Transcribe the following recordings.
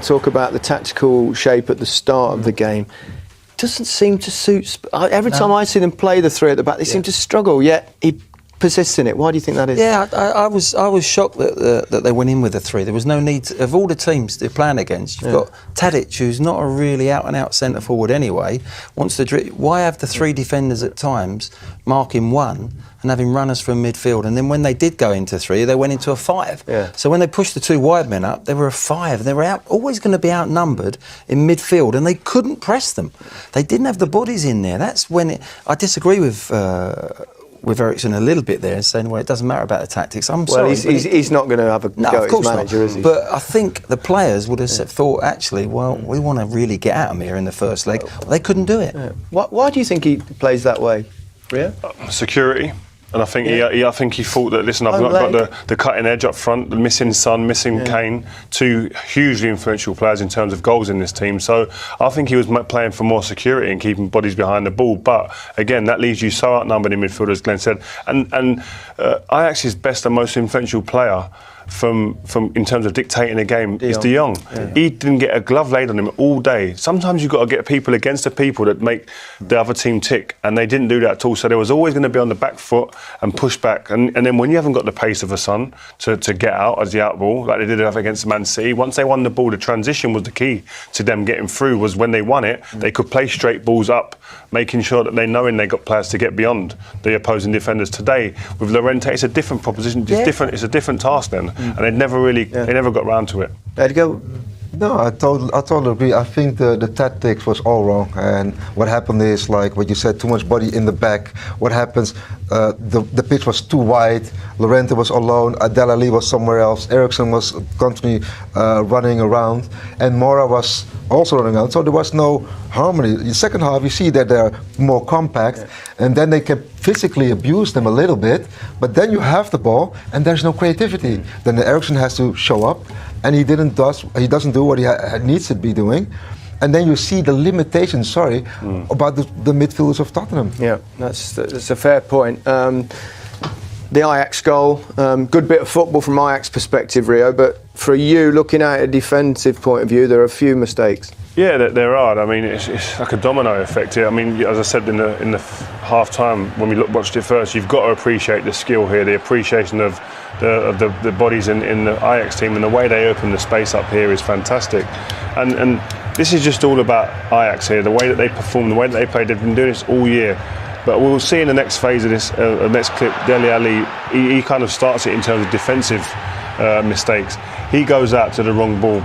Talk about the tactical shape at the start of the game. Doesn't seem to suit. Every time I see them play the three at the back, they seem to struggle. Yet he persists in it. Why do you think that is? Yeah, I was shocked that they went in with the three. There was no need of all the teams they're playing against. You've got Tadic, who's not a really out-and-out centre forward anyway. Wants to why have the three defenders at times marking one and having runners from midfield? And then when they did go into three, they went into a five. Yeah. So when they pushed the two wide men up, they were a five. They were always going to be outnumbered in midfield, and they couldn't press them. They didn't have the bodies in there. That's when I disagree with Ericsson a little bit there, saying, well, it doesn't matter about the tactics. I'm sorry. He's not going to have a go at his manager, is he? But I think the players would have thought, actually, well, we want to really get at them here in the first leg. Well, they couldn't do it. Yeah. Why do you think he plays that way, Rio? Security. And I think I think he thought that, listen, I've not got the cutting edge up front, the missing Son, missing Kane, two hugely influential players in terms of goals in this team. So I think he was playing for more security and keeping bodies behind the ball. But again, that leaves you so outnumbered in midfield, as Glenn said. And Ajax's best and most influential player from in terms of dictating the game is De Jong. Yeah. He didn't get a glove laid on him all day. Sometimes you've got to get people against the people that make the other team tick, and they didn't do that at all. So there was always going to be on the back foot and push back. And then when you haven't got the pace of a Son to get out as the out ball, like they did it against Man City, once they won the ball, the transition was the key to them getting through. Was when they won it, they could play straight balls up, making sure that they got players to get beyond the opposing defenders. Today with Llorente, it's a different proposition. It's a different task then. And they never got round to it. Edgar? No, I totally agree. I think the tactics was all wrong, and what happened is, like what you said, too much body in the back. What happens? The pitch was too wide. Llorente was alone. Dele Alli was somewhere else. Ericsson was constantly running around, and Mora was also running around. So there was no harmony. In the second half, you see that they're more compact, and then they can physically abuse them a little bit. But then you have the ball, and there's no creativity. Then Ericsson has to show up, and he doesn't do what he needs to be doing. And then you see the limitations, about the midfielders of Tottenham. Yeah, that's a fair point. The Ajax goal, good bit of football from Ajax perspective, Rio, but for you, looking at a defensive point of view, there are a few mistakes. Yeah, there are. I mean, it's like a domino effect here. I mean, as I said in the half time when we watched it first, you've got to appreciate the skill here, the appreciation of the bodies in the Ajax team, and the way they open the space up here is fantastic. And this is just all about Ajax here, the way that they perform, the way that they play. They've been doing this all year. But we'll see in the next phase of this, next clip, Dele Alli, he kind of starts it in terms of defensive mistakes. He goes out to the wrong ball.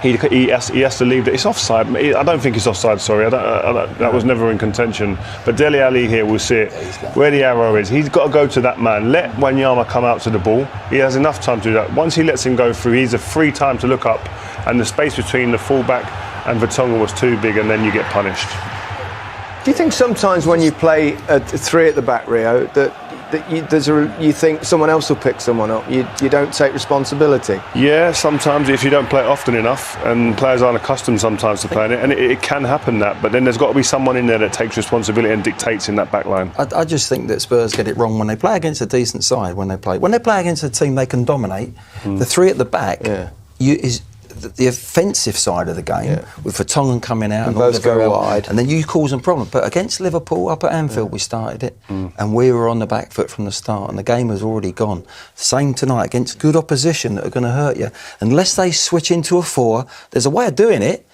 He has to leave it. It's offside. I don't think it's offside, sorry. That was never in contention. But Dele Alli here, we'll see it. Where the arrow is, he's got to go to that man. Let Wanyama come out to the ball. He has enough time to do that. Once he lets him go through, he's a free time to look up. And the space between the fullback and Vertonghen was too big, and then you get punished. Do you think sometimes when you play a three at the back, Rio, that you think someone else will pick someone up? You don't take responsibility? Yeah, sometimes if you don't play it often enough, and players aren't accustomed sometimes to playing it, and it can happen that, but then there's got to be someone in there that takes responsibility and dictates in that back line. I just think that Spurs get it wrong when they play against a decent side. When they play against a team they can dominate, the three at the back is the offensive side of the game, with Vertonghen coming out and both go wide, and then you cause them problem. But against Liverpool up at Anfield, we started it, and we were on the back foot from the start, and the game was already gone. Same tonight against good opposition that are going to hurt you. Unless they switch into a 4, there's a way of doing it.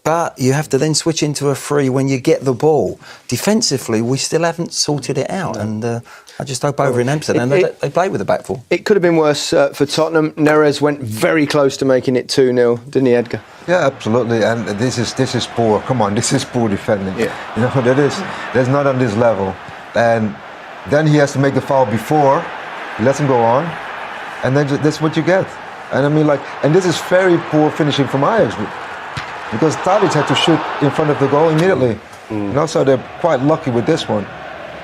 But you have to then switch into a 3 when you get the ball. Defensively, we still haven't sorted it out, and I just hope over in Amsterdam they play with the back 4. It could have been worse for Tottenham. Neres went very close to making it 2-0, didn't he, Edgar? Yeah, absolutely. And this is poor. Come on, this is poor defending. Yeah. You know, that's not on this level. And then he has to make the foul before, he lets him go on, and then that's what you get. And I mean, and this is very poor finishing from Ajax. Because Tadic had to shoot in front of the goal immediately. And also they're quite lucky with this one.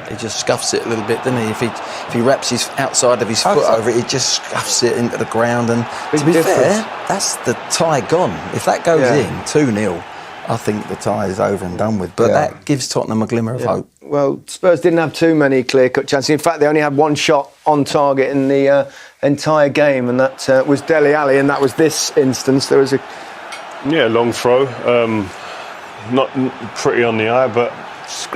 He just scuffs it a little bit, doesn't he? If he wraps his outside of his foot over it, he just scuffs it into the ground. And to be fair, that's the tie gone. If that goes in 2-0, I think the tie is over and done with. But that gives Tottenham a glimmer of hope. Well, Spurs didn't have too many clear-cut chances. In fact, they only had one shot on target in the entire game, and that was Dele Alli, and that was this instance. There was a Yeah, long throw. Not pretty on the eye, but it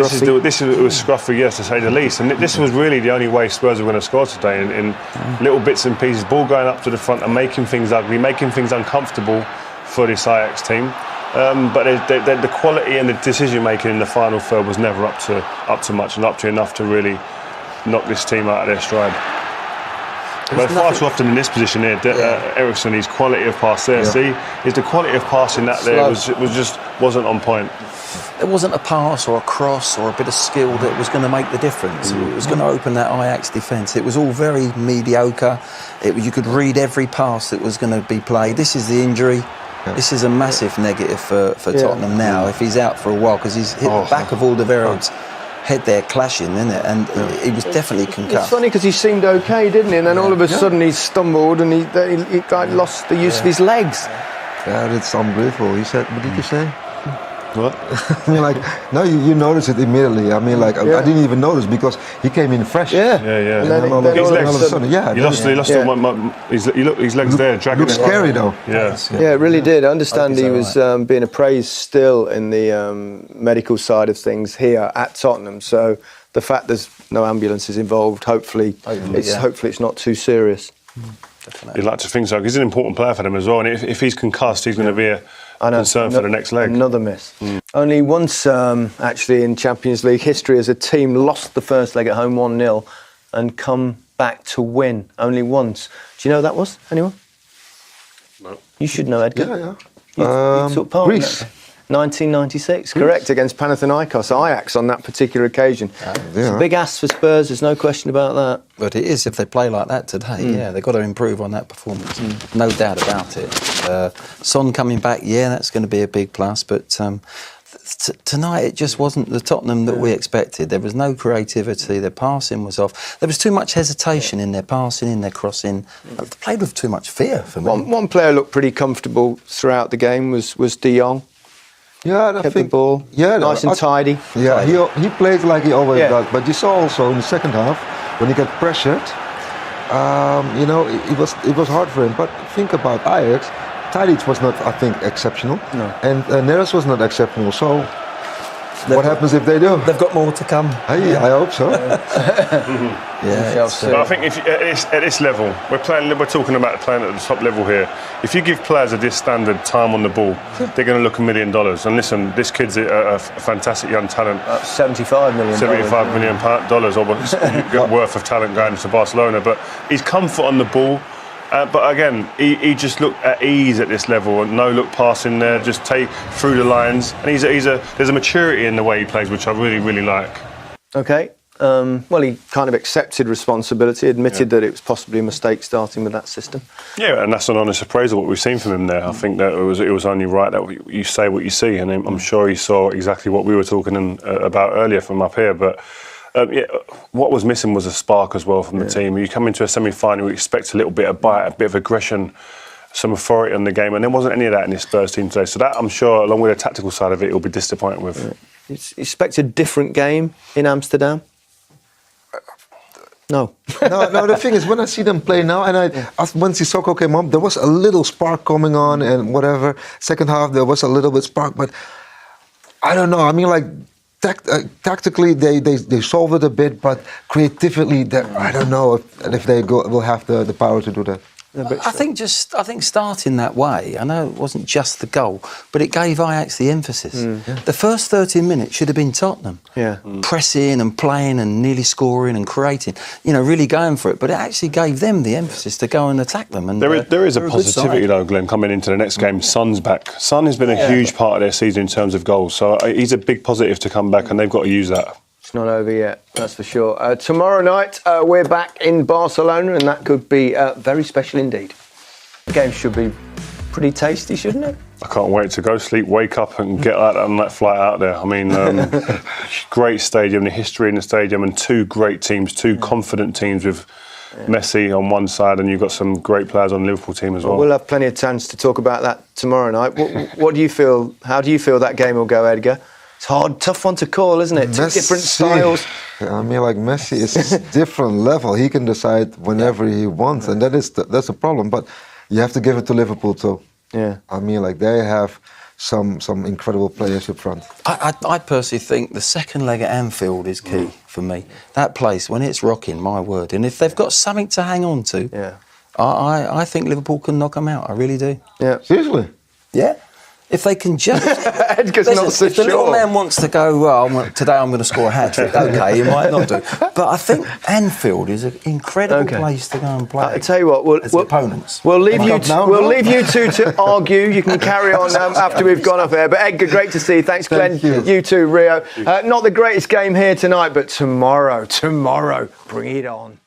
was scruffy, yes, to say the least. And this was really the only way Spurs were going to score today, in little bits and pieces. Ball going up to the front and making things ugly, making things uncomfortable for this Ajax team. But the quality and the decision making in the final third was never up to much and up to enough to really knock this team out of their stride. But far too often in this position here, Ericsson, his quality of pass there. See, the quality of passing that there wasn't on point. There wasn't a pass or a cross or a bit of skill that was going to make the difference. It was going to open that Ajax defence. It was all very mediocre. You could read every pass that was going to be played. This is the injury. This is a massive negative for Tottenham now. If he's out for a while, because he's hit the back of Alderweireld's head there, clashing, isn't it? And he was definitely concussed. It's funny because he seemed okay, didn't he? And then all of a sudden he stumbled and he lost the use of his legs. Yeah, it's unbelievable. He said, what did you say? What? I mean, no, you notice it immediately. I mean, I didn't even notice because he came in fresh. Yeah. And then all of a sudden, his legs there dragging. Looked scary though. Yeah, it really did. I understand he was being appraised still in the medical side of things here at Tottenham. So the fact there's no ambulances involved, hopefully it's not too serious. You'd like to think so, because he's an important player for them as well. And if he's concussed, he's going to be a concern for the next leg. Another miss. Only once, actually, in Champions League history, as a team lost the first leg at home 1-0 and come back to win. Only once. Do you know who that was? Anyone? No. You should know, Edgar. Yeah. You took part Greece. in that. 1996, correct, against Panathinaikos, Ajax on that particular occasion. It's a big ask for Spurs, there's no question about that. But it is if they play like that today, they've got to improve on that performance. No doubt about it. Son coming back, that's going to be a big plus, but tonight it just wasn't the Tottenham that we expected. There was no creativity, their passing was off. There was too much hesitation in their passing, in their crossing. They played with too much fear for me. One player looked pretty comfortable throughout the game was De Jong. Yeah, I Kept think the ball nice and tidy. Yeah, he played like he always does. But you saw also in the second half when he got pressured, it was hard for him. But think about Ajax. Tadic was not, I think, exceptional, and Neres was not exceptional. So what happens if they do? They've got more to come. Hey, I hope so. But I think at this level, we're talking about playing at the top level here. If you give players of this standard time on the ball, they're going to look $1 million. And listen, this kid's a fantastic young talent. $75 million. $75 million worth of talent going to Barcelona. But his comfort on the ball. But again, he just looked at ease at this level, and no look passing there, just take through the lines. And there's a maturity in the way he plays, which I really, really like. Okay. Well, he kind of accepted responsibility, admitted that it was possibly a mistake starting with that system. Yeah, and that's an honest appraisal what we've seen from him there. I think that it was only right that you say what you see, and I'm sure he saw exactly what we were talking about earlier from up here. But what was missing was a spark as well from the team. You come into a semi-final, you expect a little bit of bite, a bit of aggression, some authority on the game, and there wasn't any of that in this Spurs team today. So that, I'm sure, along with the tactical side of it, he'll be disappointed with. You expect a different game in Amsterdam? No. No, the thing is, when I see them play now, and when Sissoko came up, there was a little spark coming on and whatever. Second half, there was a little bit spark, but I don't know. I mean, like, tactically, they solve it a bit, but creatively, I don't know if they will have the power to do that. I think starting that way, I know it wasn't just the goal, but it gave Ajax the emphasis. The first 30 minutes should have been Tottenham. Pressing and playing and nearly scoring and creating, really going for it. But it actually gave them the emphasis to go and attack them. And there is a positivity though, Glenn, coming into the next game. Son's back. Son has been a huge part of their season in terms of goals. So he's a big positive to come back, and they've got to use that. It's not over yet, that's for sure. Tomorrow night, we're back in Barcelona, and that could be very special indeed. The game should be pretty tasty, shouldn't it? I can't wait to go sleep, wake up and get out on that flight out there. I mean, great stadium, the history in the stadium, and two great teams, two confident teams with Messi on one side, and you've got some great players on the Liverpool team as well. We'll have plenty of chance to talk about that tomorrow night. What do you feel? How do you feel that game will go, Edgar? It's hard, tough one to call, isn't it? Two different styles. I mean, like Messi is different level. He can decide whenever he wants, and that's a problem. But you have to give it to Liverpool too. Yeah. I mean, like they have some incredible players up front. I personally think the second leg at Anfield is key for me. That place, when it's rocking, my word. And if they've got something to hang on to, Yeah. I think Liverpool can knock them out. I really do. Yeah. Seriously? Yeah. If they can just... Edgar's not so if the little sure. man wants to go, well, today I'm going to score a hat-trick, OK, he might not do. But I think Anfield is an incredible place to go and play. I tell you what, as opponents. We'll leave you. now, We'll no? leave you two to argue. You can carry on after we've gone off air. But Edgar, great to see you. Thanks, Glenn. Thank you. You too, Rio. Not the greatest game here tonight, but tomorrow, bring it on.